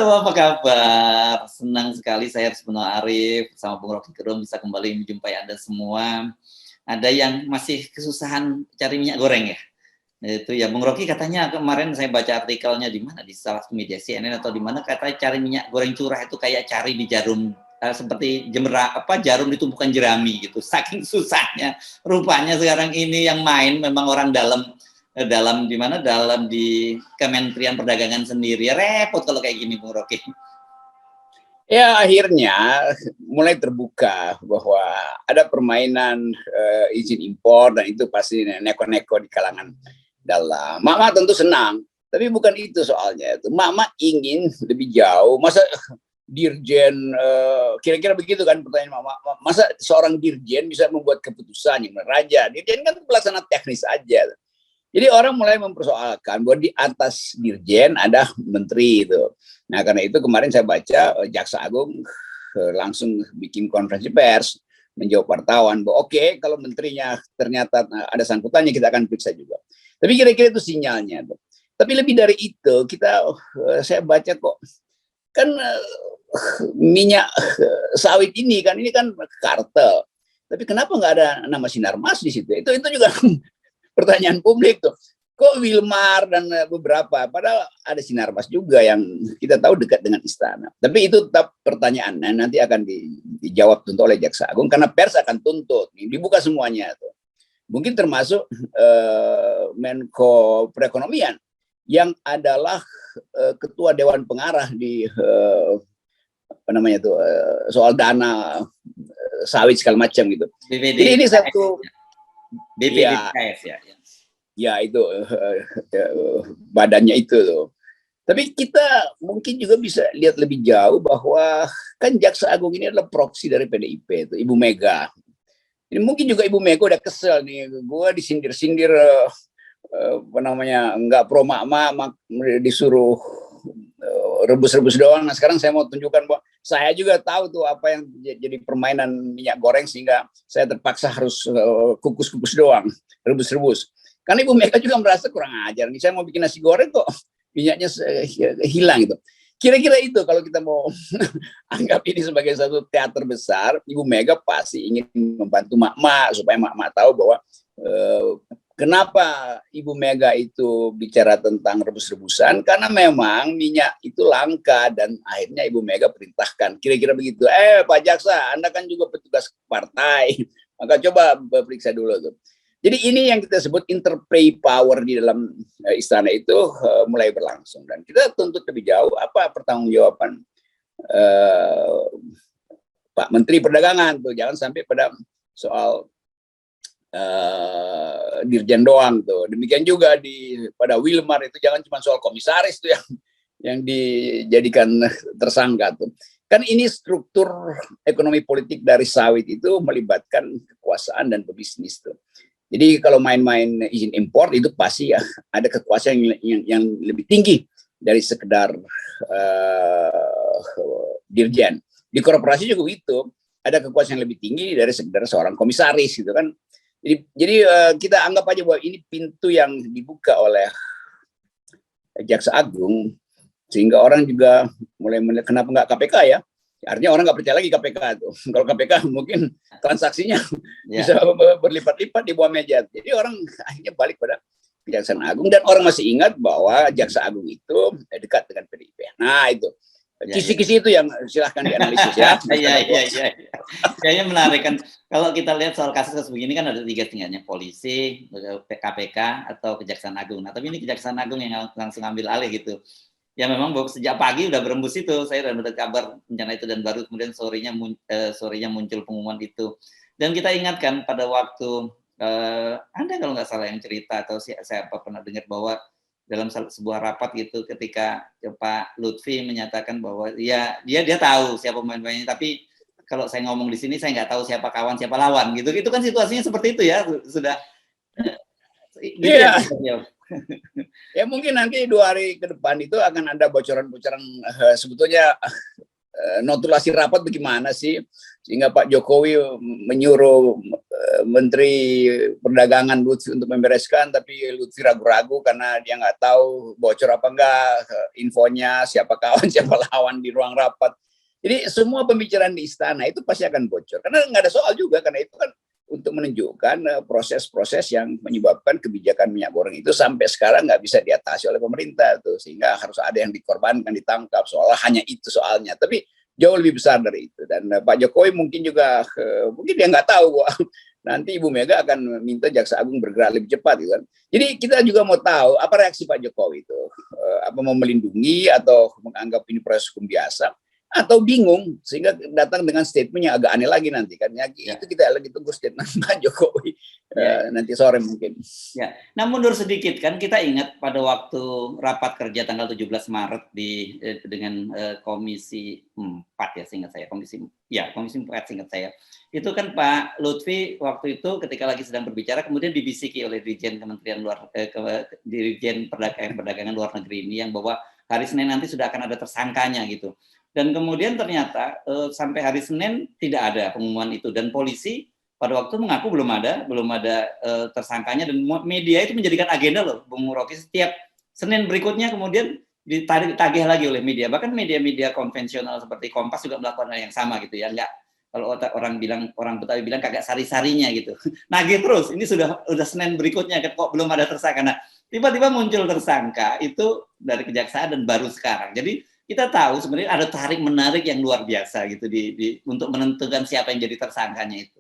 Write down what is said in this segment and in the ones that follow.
Halo, apa kabar? Senang sekali saya Sebenul Arif sama Bung Rocky Gerung bisa kembali menjumpai Anda semua. Ada yang masih kesusahan cari minyak goreng ya? Itu ya, Bung Rocky katanya kemarin saya baca artikelnya di mana, di salah satu media CNN atau di mana, katanya cari minyak goreng curah itu kayak cari di jarum, seperti jarum ditumpukan jerami gitu. Saking susahnya. Rupanya sekarang ini yang main memang orang di Kementerian Perdagangan sendiri. Repot kalau kayak gini, Bung Rocky. Ya, akhirnya mulai terbuka bahwa ada permainan izin impor, dan itu pasti neko-neko di kalangan dalam. Mama tentu senang, tapi bukan itu soalnya. Mama ingin lebih jauh. Masa dirjen, kira-kira begitu kan pertanyaan Mama. Masa seorang dirjen bisa membuat keputusan yang raja? Dirjen kan pelaksana teknis aja. Jadi orang mulai mempersoalkan bahwa di atas dirjen ada menteri itu. Nah, karena itu kemarin saya baca Jaksa Agung langsung bikin konferensi pers menjawab wartawan bahwa oke, kalau menterinya ternyata ada sangkutannya, kita akan periksa juga. Tapi kira-kira itu sinyalnya. Tapi lebih dari itu, saya baca kok kan minyak sawit ini kan kartel. Tapi kenapa nggak ada nama Sinarmas di situ? Itu juga pertanyaan publik tuh. Kok Wilmar dan beberapa, padahal ada Sinarmas juga yang kita tahu dekat dengan istana. Tapi itu tetap pertanyaan, nanti akan dijawab tentu oleh Jaksa Agung, karena pers akan tuntut, dibuka semuanya tuh. Mungkin termasuk Menko Perekonomian yang adalah ketua Dewan Pengarah di soal dana sawit segala macam gitu. Jadi ini satu BPDPS ya. Ya itu badannya itu loh. Tapi kita mungkin juga bisa lihat lebih jauh bahwa kan Jaksa Agung ini adalah proksi dari PDIP itu, Ibu Mega. Ini mungkin juga Ibu Mega udah kesel nih, gue disindir-sindir nggak pro mak disuruh rebus-rebus doang. Nah, sekarang saya mau tunjukkan bahwa saya juga tahu tuh apa yang jadi permainan minyak goreng, sehingga saya terpaksa harus kukus-kukus doang, rebus-rebus. Karena Ibu Mega juga merasa kurang ajar nih, saya mau bikin nasi goreng kok minyaknya hilang gitu. Kira-kira itu kalau kita mau anggap ini sebagai satu teater besar, Ibu Mega pasti ingin membantu mak-mak supaya mak-mak tahu bahwa kenapa Ibu Mega itu bicara tentang rebus-rebusan, karena memang minyak itu langka dan akhirnya Ibu Mega perintahkan. Kira-kira begitu. Pak Jaksa, Anda kan juga petugas partai, maka coba periksa dulu tuh. Jadi ini yang kita sebut interplay power di dalam istana itu mulai berlangsung, dan kita tuntut lebih jauh apa pertanggungjawaban Pak Menteri Perdagangan tuh, jangan sampai pada soal dirjen doang tuh. Demikian juga pada Wilmar itu jangan cuma soal komisaris tuh yang dijadikan tersangka tuh. Kan ini struktur ekonomi politik dari sawit itu melibatkan kekuasaan dan pebisnis tuh. Jadi kalau main-main izin impor itu pasti ya ada kekuasaan yang lebih tinggi dari sekedar dirjen. Di korporasi juga itu ada kekuasaan yang lebih tinggi dari sekedar seorang komisaris gitu kan. Jadi kita anggap aja bahwa ini pintu yang dibuka oleh Jaksa Agung, sehingga orang juga mulai melihat kenapa nggak KPK ya. Artinya orang nggak percaya lagi KPK tuh. Kalau KPK mungkin transaksinya bisa berlipat-lipat di bawah meja. Jadi orang akhirnya balik pada Kejaksaan Agung, dan orang masih ingat bahwa Jaksa Agung itu dekat dengan PDIP. Nah itu kisi-kisi itu yang silahkan dianalisis ya. Iya. Kayaknya menarik kan. Kalau kita lihat soal kasus begini kan ada tiga tingkatnya, polisi, KPK, atau Kejaksaan Agung. Nah tapi ini Kejaksaan Agung yang langsung ambil alih gitu. Ya memang sejak pagi udah berembus itu, saya udah mendapat kabar rencana itu, dan baru kemudian sorenya muncul pengumuman itu. Dan kita ingatkan pada waktu Anda kalau nggak salah yang cerita, atau siapa pernah dengar bahwa dalam sebuah rapat gitu, ketika Pak Lutfi menyatakan bahwa ya dia tahu siapa pemain-pemainnya, tapi kalau saya ngomong di sini saya nggak tahu siapa kawan siapa lawan gitu. Itu kan situasinya seperti itu ya, sudah. Gitu ya. Ya mungkin nanti 2 hari ke depan itu akan ada bocoran-bocoran sebetulnya notulasi rapat bagaimana sih, sehingga Pak Jokowi menyuruh Menteri Perdagangan Lutfi untuk membereskan, tapi Lutfi ragu-ragu karena dia nggak tahu bocor apa enggak infonya, siapa kawan, siapa lawan di ruang rapat. Jadi semua pembicaraan di istana itu pasti akan bocor, karena nggak ada soal juga, karena itu kan untuk menunjukkan proses-proses yang menyebabkan kebijakan minyak goreng itu sampai sekarang nggak bisa diatasi oleh pemerintah tuh, sehingga harus ada yang dikorbankan, ditangkap, soalnya hanya itu soalnya, tapi jauh lebih besar dari itu. Dan Pak Jokowi mungkin juga mungkin dia nggak tahu bahwa nanti Ibu Mega akan minta Jaksa Agung bergerak lebih cepat gitu kan. Jadi kita juga mau tahu apa reaksi Pak Jokowi itu, apa mau melindungi atau menganggap ini proses hukum biasa, atau bingung sehingga datang dengan statement yang agak aneh lagi nanti kan. Ya, itu kita lagi tunggu statement Pak Jokowi nanti sore mungkin. Ya, nah mundur sedikit kan, kita ingat pada waktu rapat kerja tanggal 17 Maret dengan Komisi 4 ya seingat saya, Komisi 4 seingat saya. Itu kan Pak Lutfi waktu itu ketika lagi sedang berbicara kemudian dibisiki oleh Dirjen Dirjen Perdagangan Luar Negeri ini yang bahwa hari Senin nanti sudah akan ada tersangkanya gitu. Dan kemudian ternyata sampai hari Senin tidak ada pengumuman itu, dan polisi pada waktu mengaku belum ada tersangkanya, dan media itu menjadikan agenda loh, Bung Rocky, setiap Senin berikutnya kemudian ditagih lagi oleh media, bahkan media-media konvensional seperti Kompas juga melakukan hal yang sama gitu ya, enggak, kalau orang Betawi bilang kagak sari-sarinya gitu, nagih terus, ini sudah Senin berikutnya kok belum ada tersangka. Nah, tiba-tiba muncul tersangka itu dari kejaksaan dan baru sekarang. Jadi kita tahu sebenarnya ada tarik menarik yang luar biasa gitu untuk menentukan siapa yang jadi tersangkanya itu.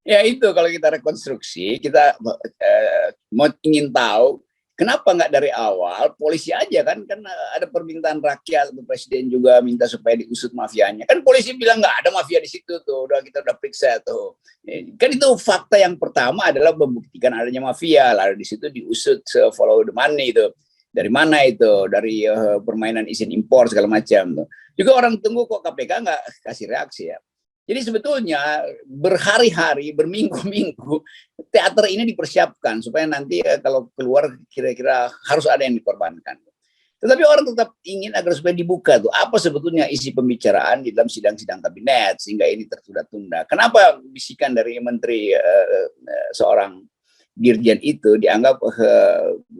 Ya itu kalau kita rekonstruksi, kita mau ingin tahu kenapa nggak dari awal polisi aja kan ada permintaan rakyat, presiden juga minta supaya diusut mafianya. Kan polisi bilang nggak ada mafia di situ tuh, kita udah periksa tuh. Kan itu fakta yang pertama adalah membuktikan adanya mafia, lalu di situ diusut follow the money itu. Dari mana itu? Dari permainan izin impor segala macam tuh. Juga orang tunggu kok KPK nggak kasih reaksi ya. Jadi sebetulnya berhari-hari, berminggu-minggu teater ini dipersiapkan supaya nanti kalau keluar kira-kira harus ada yang dikorbankan. Tetapi orang tetap ingin agar supaya dibuka tuh apa sebetulnya isi pembicaraan di dalam sidang-sidang kabinet sehingga ini tertunda-tunda. Kenapa bisikan dari menteri seorang dirjen itu dianggap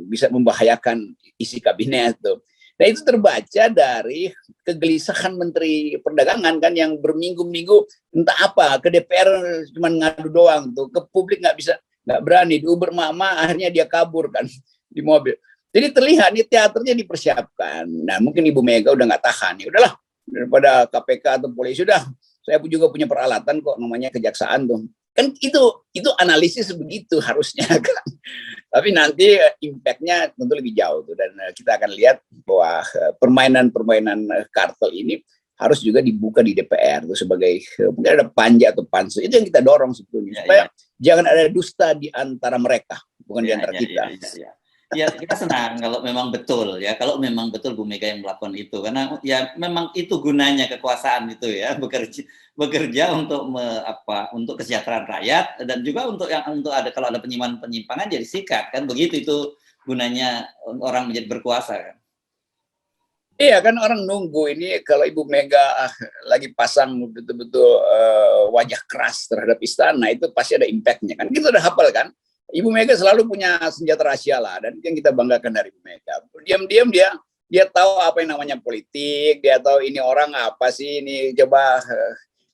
bisa membahayakan isi kabinet tuh. Nah itu terbaca dari kegelisahan Menteri Perdagangan kan yang berminggu-minggu entah apa ke DPR cuma ngadu doang tuh, ke publik nggak berani, di Uber mama akhirnya dia kabur kan di mobil. Jadi terlihat nih teaternya dipersiapkan. Nah mungkin Ibu Mega udah nggak tahan, ya udahlah daripada KPK atau polisi sudah, saya juga punya peralatan kok namanya kejaksaan tuh. Kan itu analisis begitu harusnya kan. Tapi nanti impact-nya tentu lebih jauh tuh, dan kita akan lihat bahwa permainan kartel ini harus juga dibuka di DPR tuh sebagai mungkin ada panja atau pansus. Itu yang kita dorong sebetulnya supaya jangan ada dusta di antara mereka, bukan di antara kita. Ya kita senang kalau memang betul ya, kalau memang betul Bu Mega yang melakukan itu, karena ya memang itu gunanya kekuasaan itu ya, bekerja untuk untuk kesejahteraan rakyat, dan juga untuk ada kalau ada penyimpangan jadi sikat kan, begitu itu gunanya orang menjadi berkuasa kan. Iya kan orang nunggu ini kalau Ibu Mega lagi pasang betul-betul wajah keras terhadap istana, itu pasti ada impact-nya kan, kita udah hafal kan. Ibu Mega selalu punya senjata rahasia lah, dan yang kita banggakan dari Ibu Mega. Diam-diam dia tahu apa yang namanya politik, dia tahu ini orang apa sih, ini coba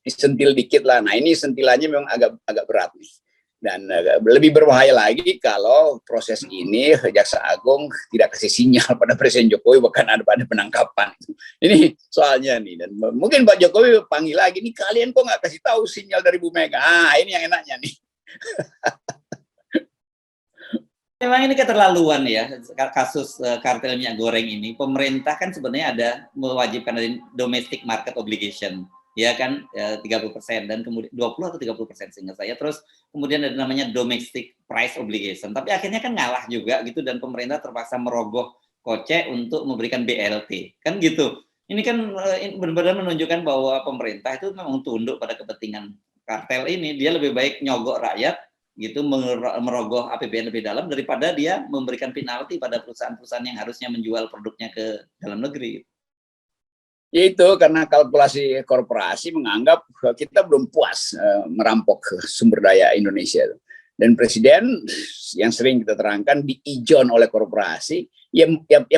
disentil dikit lah. Nah ini sentilannya memang agak berat nih. Dan lebih berbahaya lagi kalau proses ini Jaksa Agung tidak kasih sinyal pada Presiden Jokowi, bahkan ada penangkapan. Ini soalnya nih, dan mungkin Pak Jokowi panggil lagi, nih kalian kok nggak kasih tahu sinyal dari Bu Mega. Ini yang enaknya nih. Memang ini keterlaluan ya, kasus kartel minyak goreng ini. Pemerintah kan sebenarnya ada mewajibkan dari domestic market obligation, ya kan, 30%, dan kemudian 20 atau 30% seingat saya. Terus kemudian ada namanya domestic price obligation. Tapi akhirnya kan ngalah juga gitu, dan pemerintah terpaksa merogoh kocek untuk memberikan BLT, kan gitu. Ini kan benar-benar menunjukkan bahwa pemerintah itu memang tunduk pada kepentingan kartel ini. Dia lebih baik nyogok rakyat gitu, merogoh APBN lebih dalam daripada dia memberikan penalti pada perusahaan-perusahaan yang harusnya menjual produknya ke dalam negeri. Yaitu karena kalkulasi korporasi menganggap kita belum puas merampok sumber daya Indonesia. Dan presiden yang sering kita terangkan diijon oleh korporasi, ya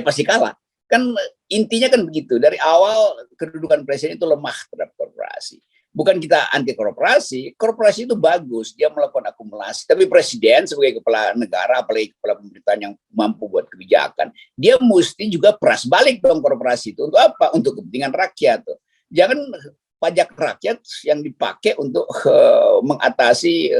pasti kalah. Kan intinya kan begitu. Dari awal kedudukan presiden itu lemah terhadap korporasi. Bukan kita anti korporasi, korporasi itu bagus, dia melakukan akumulasi. Tapi presiden sebagai kepala negara, apalagi kepala pemerintahan yang mampu buat kebijakan, dia mesti juga peras balik dong korporasi itu. Untuk apa? Untuk kepentingan rakyat. Jangan pajak rakyat yang dipakai untuk mengatasi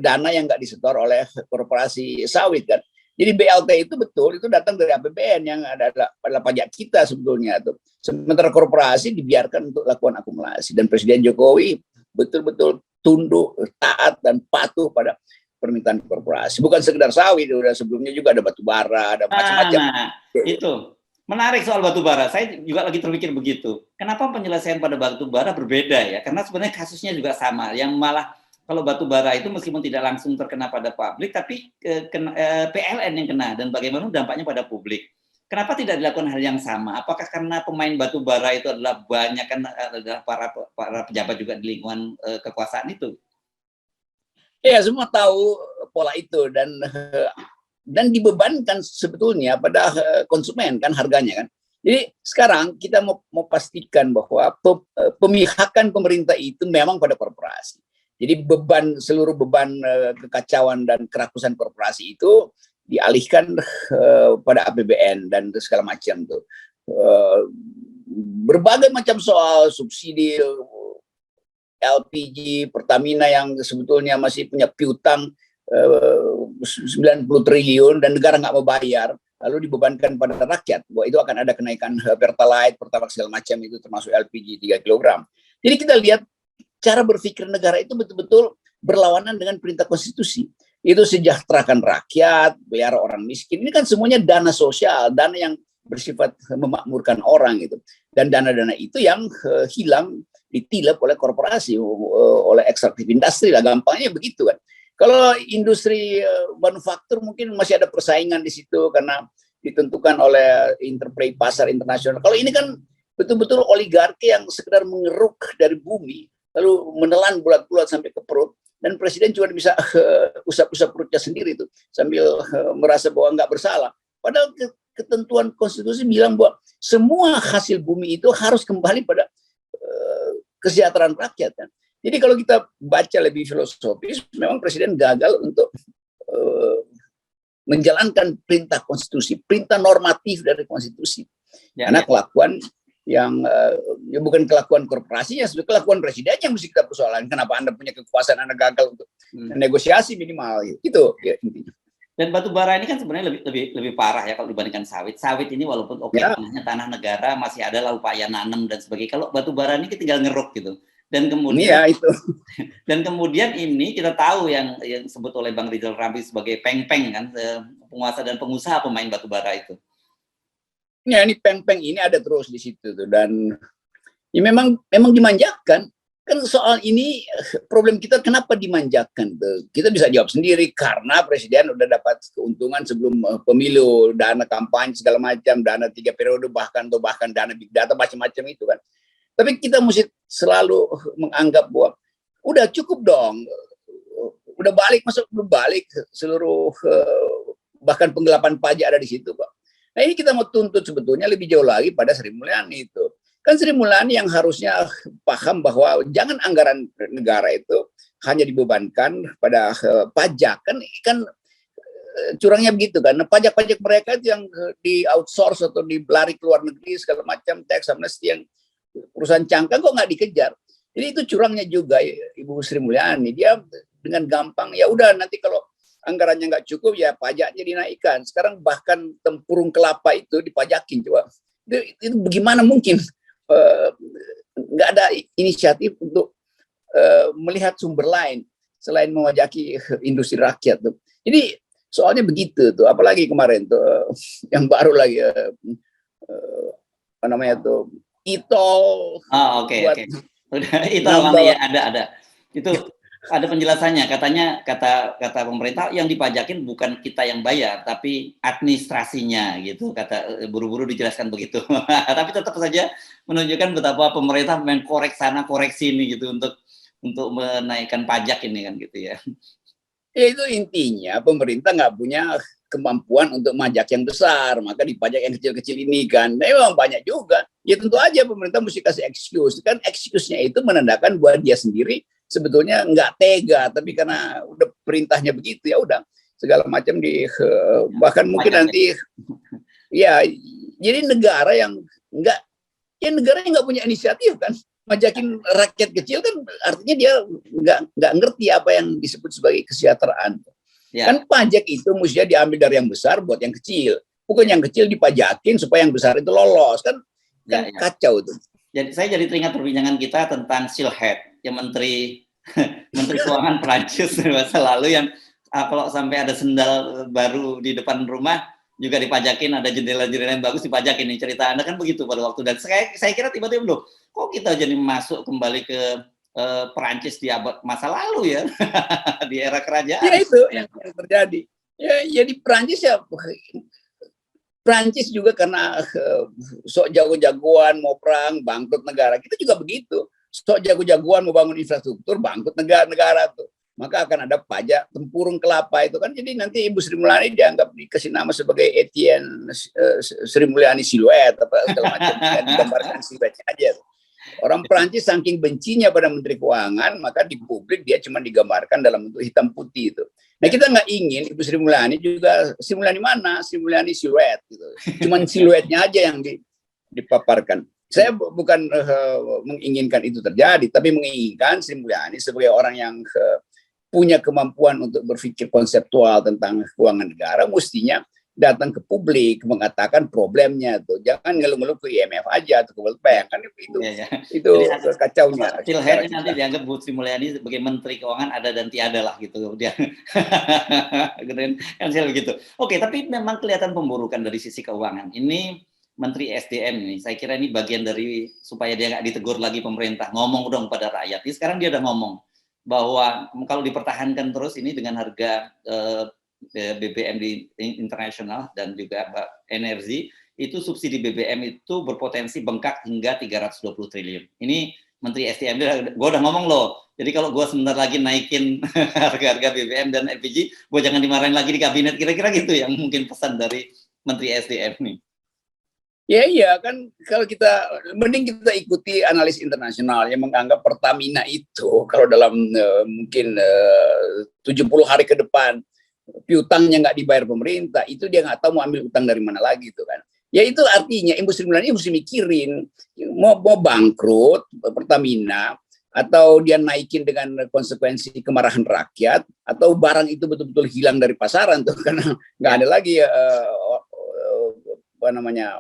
dana yang nggak disetor oleh korporasi sawit kan. Jadi BLT itu betul, itu datang dari APBN yang adalah pajak kita sebetulnya tuh. Sementara korporasi dibiarkan untuk lakukan akumulasi. Dan Presiden Jokowi betul-betul tunduk, taat, dan patuh pada permintaan korporasi. Bukan sekedar sawit, udah sebelumnya juga ada batu bara, ada macam-macam. Nah, itu menarik soal batu bara. Saya juga lagi terpikir begitu. Kenapa penyelesaian pada batu bara berbeda ya? Karena sebenarnya kasusnya juga sama. Yang malah kalau batu bara itu meskipun tidak langsung terkena pada publik, tapi PLN yang kena, dan bagaimana dampaknya pada publik. Kenapa tidak dilakukan hal yang sama? Apakah karena pemain batu bara itu adalah banyak kan adalah para pejabat juga di lingkungan kekuasaan itu? Ya, semua tahu pola itu dan dibebankan sebetulnya pada konsumen kan harganya kan. Jadi sekarang kita mau pastikan bahwa pemihakan pemerintah itu memang pada korporasi. Jadi seluruh beban kekacauan dan kerakusan korporasi itu dialihkan pada APBN dan segala macam tuh. Berbagai macam soal subsidi LPG, Pertamina yang sebetulnya masih punya piutang 90 triliun dan negara nggak mau bayar, lalu dibebankan pada rakyat bahwa itu akan ada kenaikan Pertalite, Pertamax segala macam itu termasuk LPG 3 kg. Jadi kita lihat cara berpikir negara itu betul-betul berlawanan dengan perintah konstitusi. Itu sejahterakan rakyat, biar orang miskin. Ini kan semuanya dana sosial, dana yang bersifat memakmurkan orang gitu. Dan dana-dana itu yang hilang ditilap oleh korporasi, oleh ekstraktif industri lah, gampangnya begitu kan. Kalau industri manufaktur mungkin masih ada persaingan di situ karena ditentukan oleh interplay pasar internasional. Kalau ini kan betul-betul oligarki yang sekedar mengeruk dari bumi, lalu menelan bulat-bulat sampai ke perut, dan presiden cuma bisa usap-usap perutnya sendiri itu sambil merasa bahwa nggak bersalah. Padahal ketentuan konstitusi bilang bahwa semua hasil bumi itu harus kembali pada kesejahteraan rakyat kan. Jadi kalau kita baca lebih filosofis, memang presiden gagal untuk menjalankan perintah konstitusi, perintah normatif dari konstitusi. Karena kelakuan yang ya bukan kelakuan korporasinya, sudah kelakuan presiden yang mesti kita persoalan. Kenapa Anda punya kekuasaan, Anda gagal untuk negosiasi minimal itu ya intinya. Dan batu bara ini kan sebenarnya lebih parah ya kalau dibandingkan sawit. Sawit ini walaupun tanah negara masih ada lah upaya nanam dan sebagainya. Kalau batu bara ini kita tinggal ngeruk gitu. Dan kemudian dan kemudian ini kita tahu yang disebut oleh Bang Rizal Ramli sebagai peng-peng kan, penguasa dan pengusaha pemain batu bara itu. Ya, ini peng-peng ini ada terus di situ tuh, dan ya memang dimanjakan. Kan soal ini problem kita kenapa dimanjakan tuh. Kita bisa jawab sendiri karena presiden udah dapat keuntungan sebelum pemilu, dana kampanye segala macam, dana 3 periode bahkan dana big data macam-macam itu kan. Tapi kita mesti selalu menganggap bahwa udah cukup dong. Udah balik, masuk belum balik seluruh bahkan penggelapan pajak ada di situ, Pak. Nah, ini kita mau tuntut sebetulnya lebih jauh lagi pada Sri Mulyani itu. Kan Sri Mulyani yang harusnya paham bahwa jangan anggaran negara itu hanya dibebankan pada pajak. Kan curangnya begitu kan. Pajak-pajak mereka itu yang di outsource atau dilari ke luar negeri segala macam, tax amnesty yang perusahaan cangkang kok nggak dikejar. Jadi itu curangnya juga Ibu Sri Mulyani. Dia dengan gampang ya udah nanti kalau anggarannya nggak cukup ya pajaknya dinaikkan. Sekarang bahkan tempurung kelapa itu dipajakin coba. Itu bagaimana mungkin nggak ada inisiatif untuk melihat sumber lain selain memajaki industri rakyat tuh. Jadi soalnya begitu tuh. Apalagi kemarin tuh yang baru lagi apa namanya tuh e-tol. Oke. Udah e-tol ya ada. Itu ada penjelasannya, katanya kata pemerintah yang dipajakin bukan kita yang bayar, tapi administrasinya gitu. Kata buru-buru dijelaskan begitu. Tapi tetap saja menunjukkan betapa pemerintah mengkorek sana korek sini gitu untuk menaikkan pajak ini kan gitu ya. Ya itu intinya pemerintah nggak punya kemampuan untuk pajak yang besar, maka dipajak yang kecil-kecil ini kan. Nah, memang banyak juga. Ya tentu aja pemerintah mesti kasih excuse. Kan excuse-nya itu menandakan bahwa dia sendiri sebetulnya nggak tega, tapi karena udah perintahnya begitu ya udah segala macam bahkan mungkin Pajak, nanti ya jadi negara yang nggak ya negara yang nggak punya inisiatif kan majakin rakyat kecil kan artinya dia nggak ngerti apa yang disebut sebagai kesejahteraan. ya. Kan pajak itu mestinya diambil dari yang besar buat yang kecil, bukan yang kecil dipajakin supaya yang besar itu lolos kan Ya, ya. kacau tuh. Jadi saya jadi teringat perbincangan kita tentang Silhead, yang menteri keuangan Prancis masa lalu yang kalau sampai ada sendal baru di depan rumah juga dipajakin, ada jendela-jendela yang bagus dipajakin. Ini cerita Anda kan begitu pada waktu, dan saya kira tiba-tiba loh, kok kita jadi masuk kembali ke Perancis di abad masa lalu ya, di era kerajaan. Ya itu yang terjadi. Ya di Perancis ya Prancis juga karena sok jago-jagoan mau perang bangkrut negara, kita juga begitu, sok jago-jagoan mau bangun infrastruktur bangkrut negara tuh, maka akan ada pajak tempurung kelapa itu kan. Jadi nanti Ibu Sri Mulyani dianggap dikasih nama sebagai Etienne Sri Mulyani Siluet apa segala macam, ya, digambarkan siluetnya aja. Orang Prancis saking bencinya pada Menteri Keuangan, maka di publik dia cuma digambarkan dalam bentuk hitam putih itu. Nah kita nggak ingin Ibu Sri Mulyani juga, Sri Mulyani mana? Sri Mulyani siluet gitu. Cuman siluetnya aja yang dipaparkan. Saya bukan menginginkan itu terjadi, tapi menginginkan Sri Mulyani sebagai orang yang punya kemampuan untuk berpikir konseptual tentang keuangan negara, mestinya datang ke publik mengatakan problemnya tuh, jangan ngeluh-ngeluh ke IMF aja atau ke World Bank kan itu ya. itu kacaunya. Silhead nanti dianggap Bu Sri Mulyani sebagai Menteri Keuangan ada dan tiada lah gitu dia. Kan selalu begitu. Oke, tapi memang kelihatan pemburukan dari sisi keuangan. Ini Menteri SDM ini, saya kira ini bagian dari supaya dia nggak ditegur lagi pemerintah, ngomong dong pada rakyat. Jadi sekarang dia udah ngomong bahwa kalau dipertahankan terus ini dengan harga BBM di internasional dan juga energi, itu subsidi BBM itu berpotensi bengkak hingga 320 triliun. Ini Menteri SDM, gue udah ngomong loh, jadi kalau gue sebentar lagi naikin harga-harga BBM dan LPG, gue jangan dimarahin lagi di kabinet, kira-kira gitu yang mungkin pesan dari Menteri SDM nih. Ya iya kan, kalau kita mending kita ikuti analis internasional yang menganggap Pertamina itu kalau dalam mungkin 70 hari ke depan piutangnya nggak dibayar pemerintah, itu dia nggak tahu mau ambil utang dari mana lagi itu kan. Ya itu artinya industri Mulyani mesti mikirin mau bangkrut Pertamina atau dia naikin dengan konsekuensi kemarahan rakyat, atau barang itu betul-betul hilang dari pasaran tuh karena nggak ada lagi apa namanya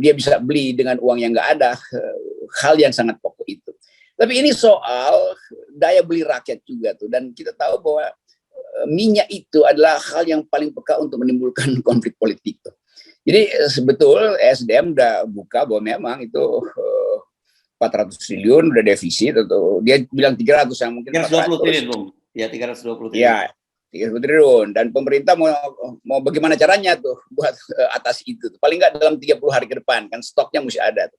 dia bisa beli dengan uang yang nggak ada, hal yang sangat pokok itu. Tapi ini soal daya beli rakyat juga tuh, dan kita tahu bahwa minyak itu adalah hal yang paling peka untuk menimbulkan konflik politik tuh. Jadi sebetul SDM udah buka bahwa memang itu 400 triliun udah defisit, atau dia bilang 300 yang mungkin 320 triliun, Bung. Ya, 320 triliun. Ya, 30 triliun, dan pemerintah mau bagaimana caranya tuh buat atas itu, paling nggak dalam 30 hari ke depan kan stoknya mesti ada tuh.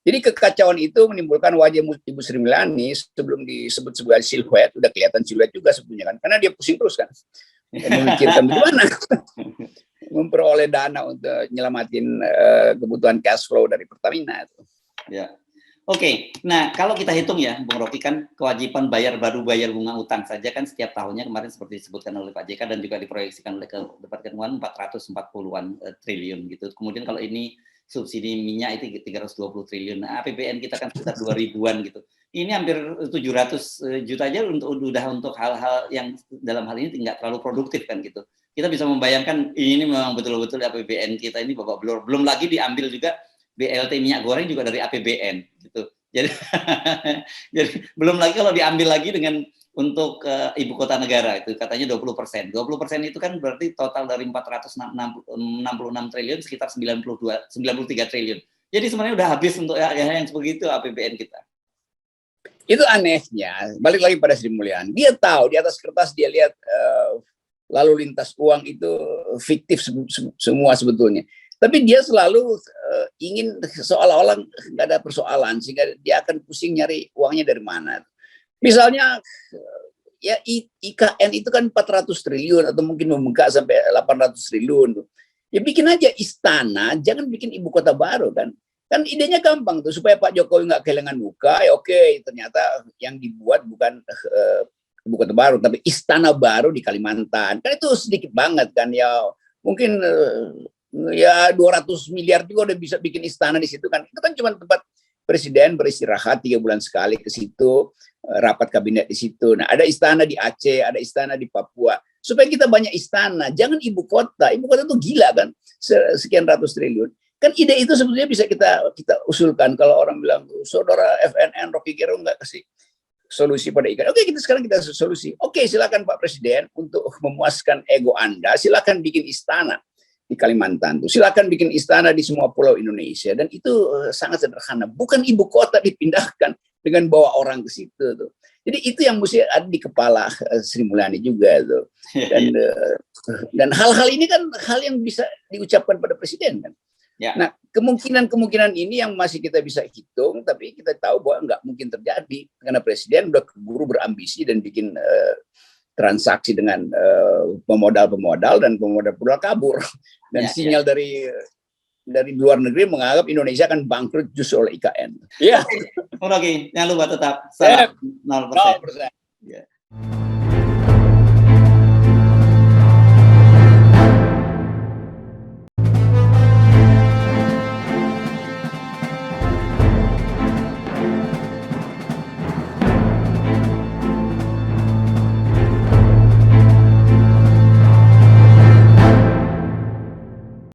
Jadi kekacauan itu menimbulkan wajah Ibu Sri Mulyani sebelum disebut sebagai siluet, udah kelihatan siluet juga sebetulnya kan, karena dia pusing terus kan memikirkan bagaimana memperoleh dana untuk nyelamatin kebutuhan cash flow dari Pertamina itu. Ya. Oke, nah kalau kita hitung ya, Bung Rocky, kan kewajiban baru bayar bunga utang saja kan setiap tahunnya kemarin seperti disebutkan oleh Pak JK dan juga diproyeksikan oleh Departemen 440-an triliun gitu. Kemudian kalau ini subsidi minyak itu 320 triliun. Nah, APBN kita kan sekitar 2.000-an gitu. Ini hampir 700 juta aja untuk hal-hal yang dalam hal ini tidak terlalu produktif kan gitu. Kita bisa membayangkan ini memang betul-betul APBN kita ini babak belur. Belum lagi diambil juga BLT minyak goreng juga dari APBN gitu. Jadi belum lagi kalau diambil lagi dengan untuk ibu kota negara itu katanya 20%. 20% itu kan berarti total dari 466 triliun sekitar 93 triliun. Jadi sebenarnya udah habis untuk yang seperti itu APBN kita. Itu anehnya, balik lagi pada Sri Mulyani. Dia tahu di atas kertas dia lihat lalu lintas uang itu fiktif semua sebetulnya. Tapi dia selalu ingin seolah-olah nggak ada persoalan, sehingga dia akan pusing nyari uangnya dari mana. Misalnya ya IKN itu kan 400 triliun atau mungkin membengkak sampai 800 triliun. Ya bikin aja istana, jangan bikin ibu kota baru kan. Kan idenya gampang tuh, supaya Pak Jokowi nggak kehilangan muka. Ya oke, ternyata yang dibuat bukan ibu kota baru, tapi istana baru di Kalimantan. Kan itu sedikit banget kan, ya mungkin ya 200 miliar juga udah bisa bikin istana di situ kan. Itu kan cuma tempat presiden beristirahat 3 bulan sekali ke situ, rapat kabinet di situ. Nah, ada istana di Aceh, ada istana di Papua. Supaya kita banyak istana, jangan ibu kota. Ibu kota itu gila kan, sekian ratus triliun. Kan ide itu sebetulnya bisa kita usulkan. Kalau orang bilang, saudara FNN Rocky Gerung nggak kasih solusi pada ikan. Oke, sekarang kita solusi. Oke, silakan Pak Presiden, untuk memuaskan ego Anda, silakan bikin istana di Kalimantan tuh. Silakan bikin istana di semua pulau Indonesia, dan itu sangat sederhana. Bukan ibu kota dipindahkan dengan bawa orang ke situ tuh. Jadi itu yang mesti ada di kepala Sri Mulyani juga tuh. Dan hal-hal ini kan hal yang bisa diucapkan pada presiden kan. Ya. Nah, kemungkinan ini yang masih kita bisa hitung, tapi kita tahu bahwa nggak mungkin terjadi karena presiden udah keburu berambisi dan bikin transaksi dengan pemodal dan pemodal kabur. Dan sinyal dari luar negeri menganggap Indonesia akan bangkrut justru oleh IKN. Iya. Oke, jangan lupa tetap salam 0%. 0%.